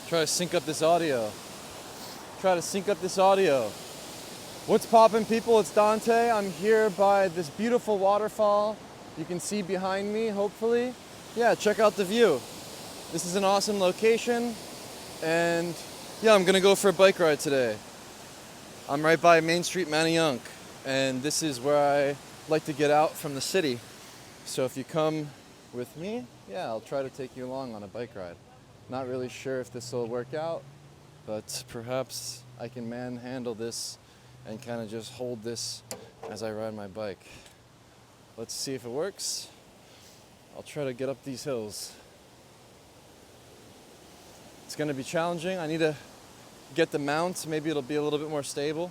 Try to sync up this audio. What's poppin', people? It's Dante. I'm here by this beautiful waterfall. You can see behind me, hopefully. Yeah, check out the view. This is an awesome location. And yeah, I'm gonna go for a bike ride today. I'm right by Main Street, Manayunk. And this is where I like to get out from the city. So if you come with me, yeah, I'll try to take you along on a bike ride. Not really sure if this will work out, but perhaps I can manhandle this and kind of just hold this as I ride my bike. Let's see if it works. I'll try to get up these hills. It's gonna be challenging. I need to get the mount. Maybe it'll be a little bit more stable.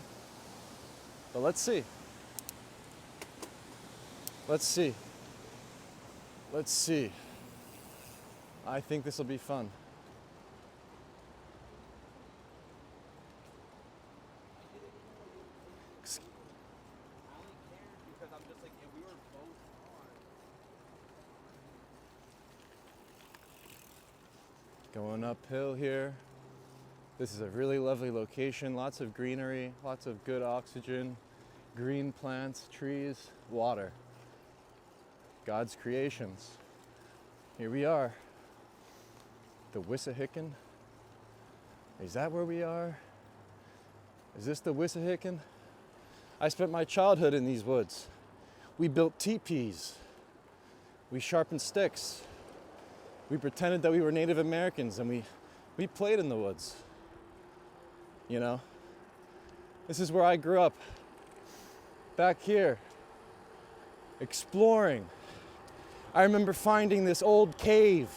But let's see. I think this will be fun. Going uphill here. This is a really lovely location. Lots of greenery, lots of good oxygen, green plants, trees, water. God's creations. Here we are. The Wissahickon. Is that where we are? Is this the Wissahickon? I spent my childhood in these woods. We built teepees. We sharpened sticks. We pretended that we were Native Americans and we played in the woods. You know? This is where I grew up. Back here. Exploring. I remember finding this old cave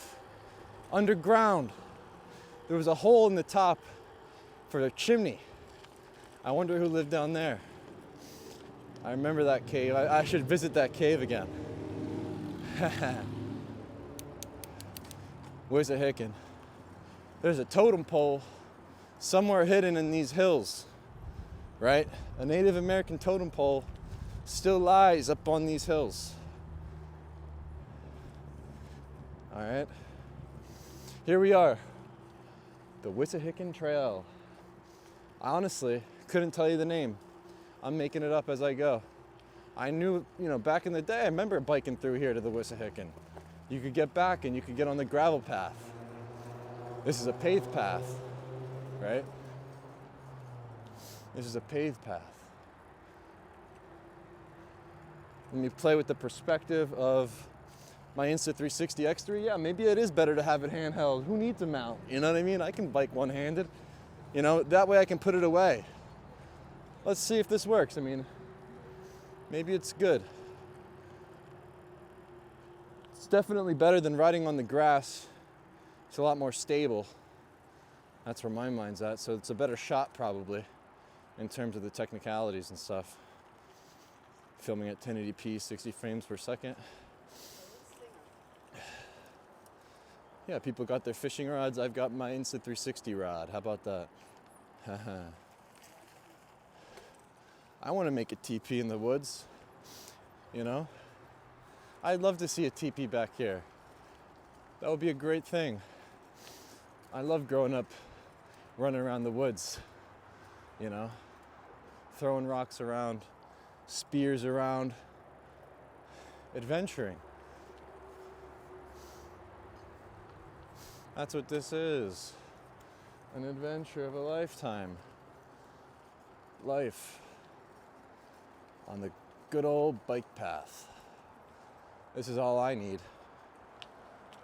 underground. There was a hole in the top for a chimney. I wonder who lived down there. I remember that cave. I should visit that cave again. Wissahickon. There's a totem pole somewhere hidden in these hills, right? A Native American totem pole still lies up on these hills. All right. Here we are. The Wissahickon Trail. I honestly couldn't tell you the name. I'm making it up as I go. I knew, back in the day, I remember biking through here to the Wissahickon. You could get back and you could get on the gravel path. This is a paved path, right? This is a paved path. Let me play with the perspective of my Insta360 X3. Yeah, maybe it is better to have it handheld. Who needs a mount? You know what I mean? I can bike one-handed. That way I can put it away. Let's see if this works. Maybe it's good. It's definitely better than riding on the grass. It's a lot more stable. That's where my mind's at. So it's a better shot probably in terms of the technicalities and stuff. Filming at 1080p, 60 frames per second. Yeah, people got their fishing rods. I've got my Insta360 rod. How about that? I want to make a TP in the woods. I'd love to see a teepee back here. That would be a great thing. I love growing up, running around the woods, throwing rocks around, spears around, adventuring. That's what this is. An adventure of a lifetime. Life on the good old bike path. This is all I need.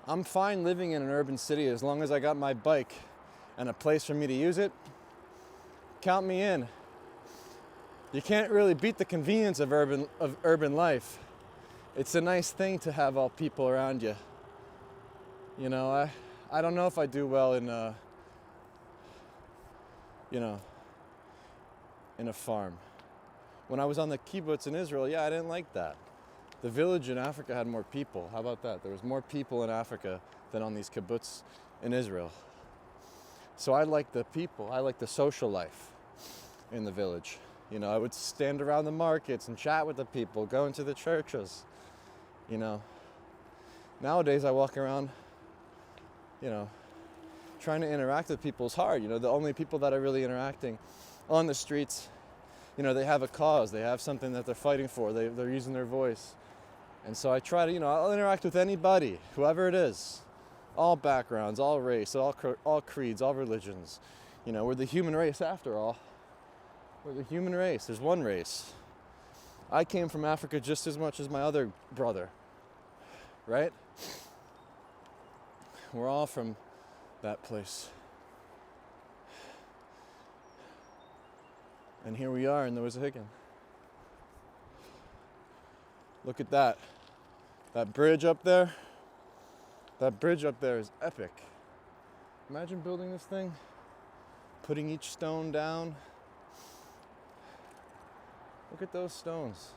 I'm fine living in an urban city as long as I got my bike and a place for me to use it. Count me in. You can't really beat the convenience of urban life. It's a nice thing to have all people around you. I don't know if I do well in a farm. When I was on the kibbutz in Israel, I didn't like that. The village in Africa had more people. How about that? There was more people in Africa than on these kibbutz in Israel. So I like the people. I like the social life in the village. I would stand around the markets and chat with the people, go into the churches. Nowadays I walk around, trying to interact with people is hard. You know, the only people that are really interacting on the streets, you know, they have a cause, they have something that they're fighting for, they're using their voice. And so I try to, you know, I'll interact with anybody, whoever it is, all backgrounds, all race, all creeds, all religions. You know, we're the human race after all. We're the human race. There's one race. I came from Africa just as much as my other brother, right? We're all from that place. And here we are in the Wissahickon. Look at that. That bridge up there. That bridge up there is epic. Imagine building this thing, putting each stone down. Look at those stones,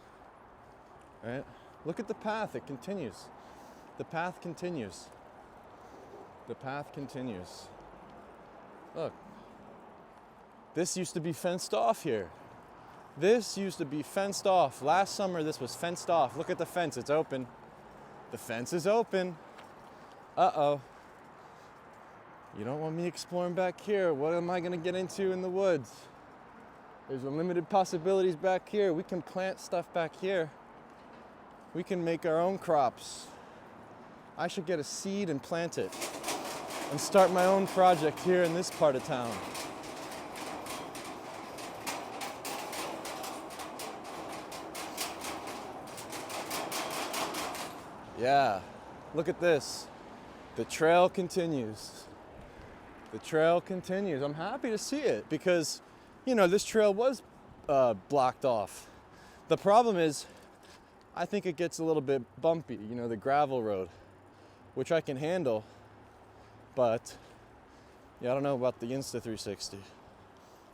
right? Look at the path, it continues. The path continues. The path continues. Look, this used to be fenced off here. This used to be fenced off. Last summer, this was fenced off. Look at the fence, it's open. The fence is open. Uh-oh. You don't want me exploring back here. What am I gonna get into in the woods? There's unlimited possibilities back here. We can plant stuff back here. We can make our own crops. I should get a seed and plant it and start my own project here in this part of town. Yeah, look at this. The trail continues. The trail continues. I'm happy to see it because, you know, this trail was blocked off. The problem is, I think it gets a little bit bumpy, you know, the gravel road, which I can handle, but yeah, I don't know about the Insta360.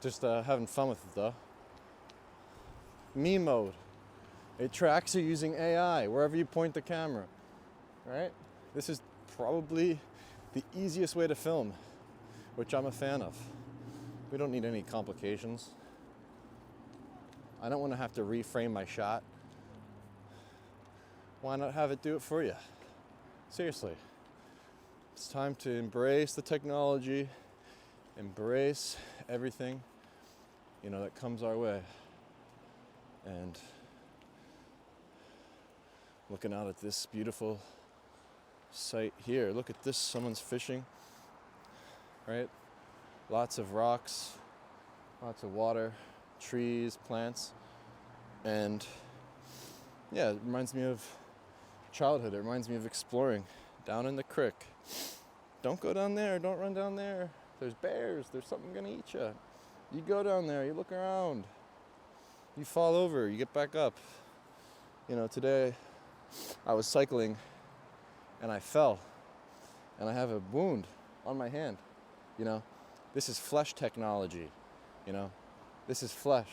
Just having fun with it though. Me mode. It tracks you using AI wherever you point the camera, right? This is probably the easiest way to film, which I'm a fan of. We don't need any complications. I don't want to have to reframe my shot. Why not have it do it for you? Seriously. It's time to embrace the technology, embrace everything, you know, that comes our way. And looking out at this beautiful site here. Look at this, someone's fishing, right? Lots of rocks, lots of water, trees, plants, and yeah, it reminds me of childhood. It reminds me of exploring down in the creek. Don't go down there, don't run down there. There's bears, there's something gonna eat you. You go down there, you look around, you fall over, you get back up. You know, today I was cycling and I fell and I have a wound on my hand. You know, this is flesh technology, you know, this is flesh.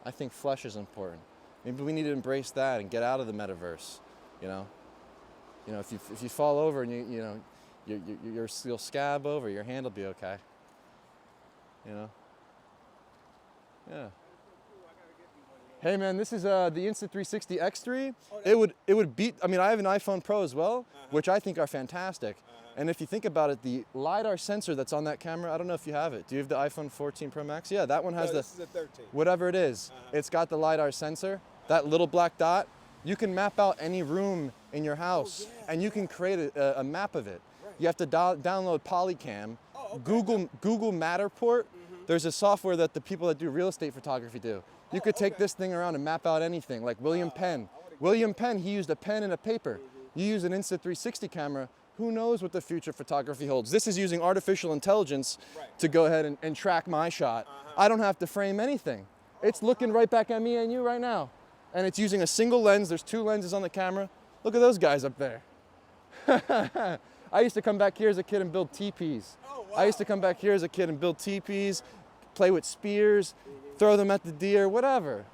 I think flesh is important. Maybe we need to embrace that and get out of the metaverse, you know. You know, if you fall over and you'll scab over, your hand will be okay. You know? Yeah. Hey man, this is the Insta360 X3. It would beat, I mean, I have an iPhone Pro as well, which I think are fantastic. And if you think about it, the LiDAR sensor that's on that camera, I don't know if you have it. Do you have the iPhone 14 Pro Max? Yeah, that one has this is a 13. Whatever it is, it's got the LiDAR sensor, that little black dot. You can map out any room in your house and you can create a map of it. Right. You have to download Polycam, Google Matterport. There's a software that the people that do real estate photography do. You could take this thing around and map out anything, like William Penn. William Penn, he used a pen and a paper. You use an Insta360 camera, who knows what the future photography holds. This is using artificial intelligence to go ahead and track my shot. I don't have to frame anything. It's looking right back at me and you right now. And it's using a single lens. There's 2 lenses on the camera. Look at those guys up there. I used to come back here as a kid and build teepees. I used to come back here as a kid and build teepees, play with spears, throw them at the deer, whatever.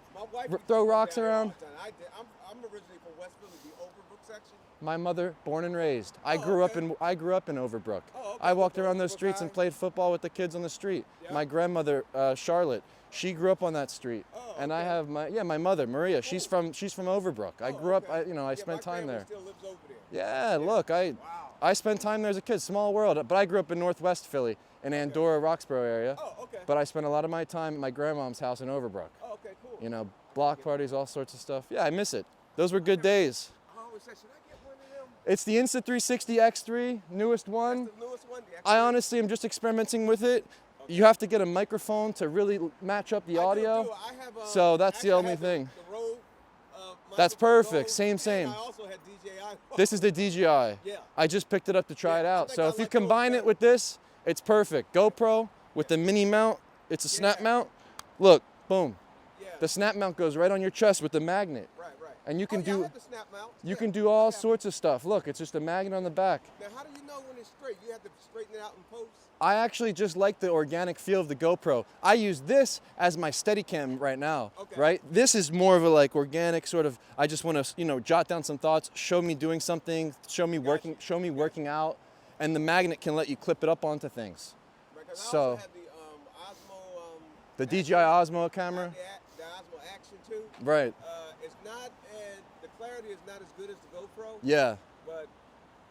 Throw rocks around. I'm originally from West Philly, the Overbrook section. My mother, born and raised. I grew up in Overbrook. I walked around those streets and played football with the kids on the street. My grandmother, Charlotte, she grew up on that street. And I have my mother, Maria. She's from Overbrook. I grew up, I spent time there. Still lives over there. Yeah, look, I spent time there as a kid, small world. But I grew up in Northwest Philly, in Andorra, Roxborough area. Oh, okay. But I spent a lot of my time at my grandmom's house in Overbrook. Oh, okay, cool. You know, block parties, all sorts of stuff. Yeah, I miss it. Those were good days. I always say, should I get one of them? It's the Insta360 X3, newest one. That's the newest one. I honestly am just experimenting with it. You have to get a microphone to really match up the audio. I have, So that's the actually, I only have thing. The Rode, That's microphone perfect. Rode, Same. and I also had DJI. This is the DJI. Yeah. I just picked it up to try it Yeah, I out. think So I if you like those combine it better. with this, it's perfect. GoPro with the mini mount. It's a snap mount. Look, boom. Yeah. The snap mount goes right on your chest with the magnet. Right. And you can I do have the snap mount. you Yeah, can do I all have it. sorts of stuff. Look, it's just a magnet on the back. Now, how do you know when it's straight? You have to straighten it out in post. I actually just like the organic feel of the GoPro. I use this as my Steadicam right now, Okay. right? This is more of a like organic sort of, I just want to, you know, jot down some thoughts, show me doing something, show me working out, and the magnet can let you clip it up onto things. Right, 'cause I So, also have the Osmo. the DJI Osmo camera, The Osmo Action 2. right? It's not the clarity is not as good as the GoPro. Yeah, But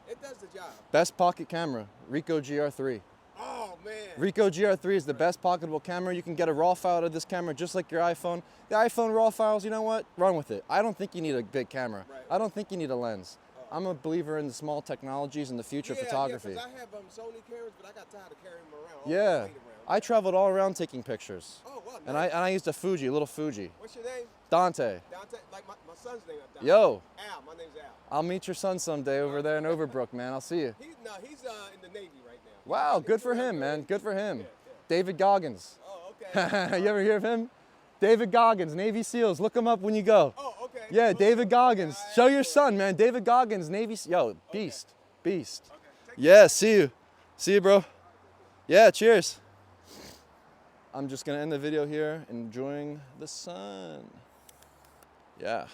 it does the job. best pocket camera, Ricoh GR3. Oh man. Ricoh GR3 is the best pocketable camera. You can get a RAW file out of this camera just like your iPhone. The iPhone RAW files, you know what? Run with it. I don't think you need a big camera. Right. I don't think you need a lens. I'm a believer in the small technologies and the future of photography. Yeah, 'cause I have Sony cameras, but I got tired of carrying them around. Yeah, I traveled all around taking pictures. Oh, wow. And I used a little Fuji. What's your name? Dante. Dante. Like my son's name. Dante. Yo. Al. My name's Al. I'll meet your son someday over there in Overbrook, man. I'll see you. He's in the Navy right now. Wow, good for him, man. Good for him. Yeah. David Goggins. Oh, okay. You ever hear of him? David Goggins, Navy SEALs. Look him up when you go. Oh, okay. Yeah, Cool. David Goggins. Yeah, Show your cool. son, man. David Goggins, Navy. Yo, beast. Beast. Okay. Take Yeah, see you. See you, bro. Yeah, cheers. I'm just going to end the video here, enjoying the sun. Yeah.